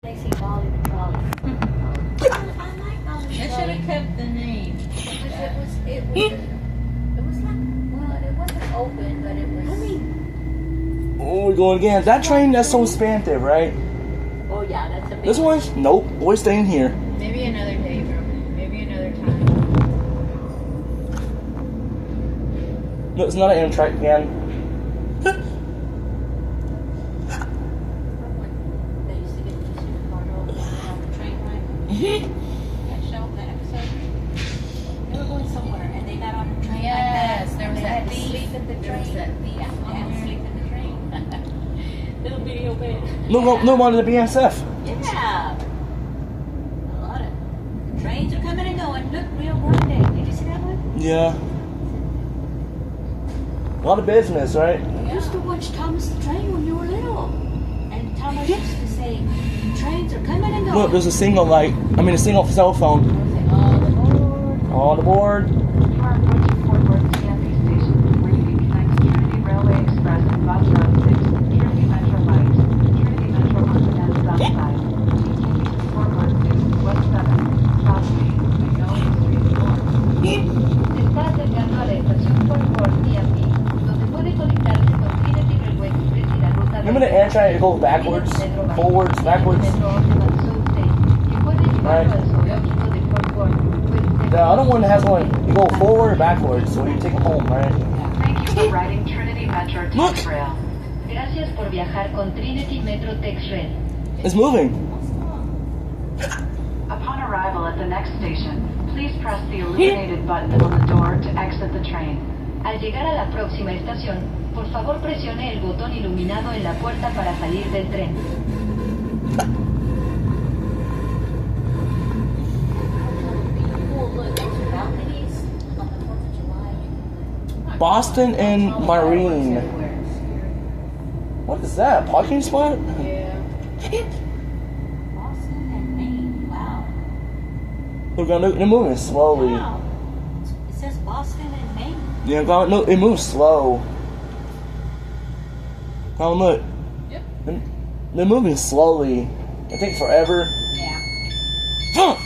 They say Dolly the Trolley. I like Dolly the They should Trolley. have kept the name. Because it was like, well, it wasn't open, but it was. I mean, oh, we're going again. That train, that's so expansive, right? Oh yeah, that's a big. This one's, nope, we're staying here. Maybe another day, bro. Maybe another time. No, it's not an Amtrak again. They used to get the supercar on the train line. That show, that episode. They were going somewhere and they got on a train. Yes, like there was they that had to thief. sleep at the There train. was that thief Yeah, they had to on sleep in the train. Little video bit. No one to the BSF. Yeah. A lot of trains are coming and going. Look, Rio Grande. Did you see that one? Yeah. A lot of business, right? You used to watch Thomas the Train when you were little. And Thomas used to say, trains are coming and going. Look, there's a single light. I mean, a single cell phone. All aboard. On the board. You are approaching Fort Worth CFE Station, where you can connect to Trinity Railway Express and Bus Route 6, Trinity Metro Light, Trinity Metro Underground South Side, TTV to Fort Worth 6, West 7, South Street, Magnolia Street North. Está llegando a la estación Fort Worth CFE, donde puede conectarse con Trinity Railway Express y la ruta Remember the Amtrak, it goes backwards, forwards, backwards? Right. The other one has one, you go forward or backwards, so you take them home, right? Thank you for riding Trinity Metro Look. Tex Rail. Gracias por viajar con Trinity Metro Tex Rail. It's moving. Upon arrival at the next station, please press the illuminated button on the door to exit the train. Al llegar a la próxima estación, por favor presione el botón iluminado en la puerta para salir del tren. Cool, look, those balconies on the 4th of July. Boston and Marine. What is that? A parking spot? Yeah. Boston and Maine. Wow. They're moving slowly. Wow. It says Boston and Maine. Yeah, no, it moves slow. Oh, look. Yep. They're moving slowly. It takes forever. Yeah.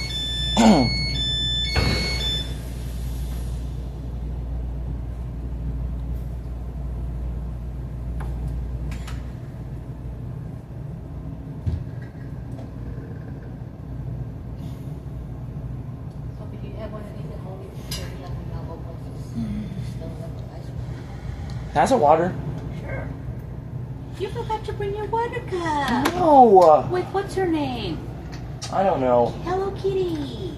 So if you have one of these at home, you can carry like a novel places. Still have the ice cream. Has it water? Sure. You forgot to bring your water cup. No. With what's her name? I don't know. Hello Kitty.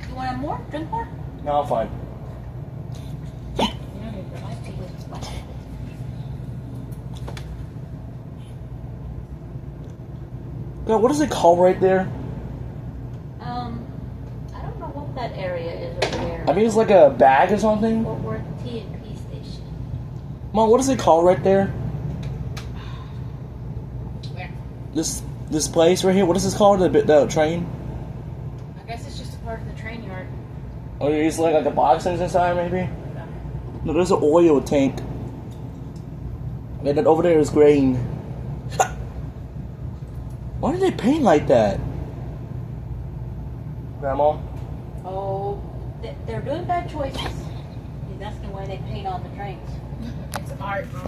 You want more? Drink more? No, I'm fine. You know your life tea was splash. God, what is it called right there? I don't know what that area is over there. I think it's like a bag or something. Fort Worth T&P station. Mom, what is it called right there? Where? This place right here. What is this called? The train? I guess it's just a part of the train yard. Or it's like a box inside maybe? No, there's an oil tank. And then over there is grain. Why did they paint like that? Grandma? Oh, they're doing bad choices. He's asking why they paint on the trains. It's art, Mom.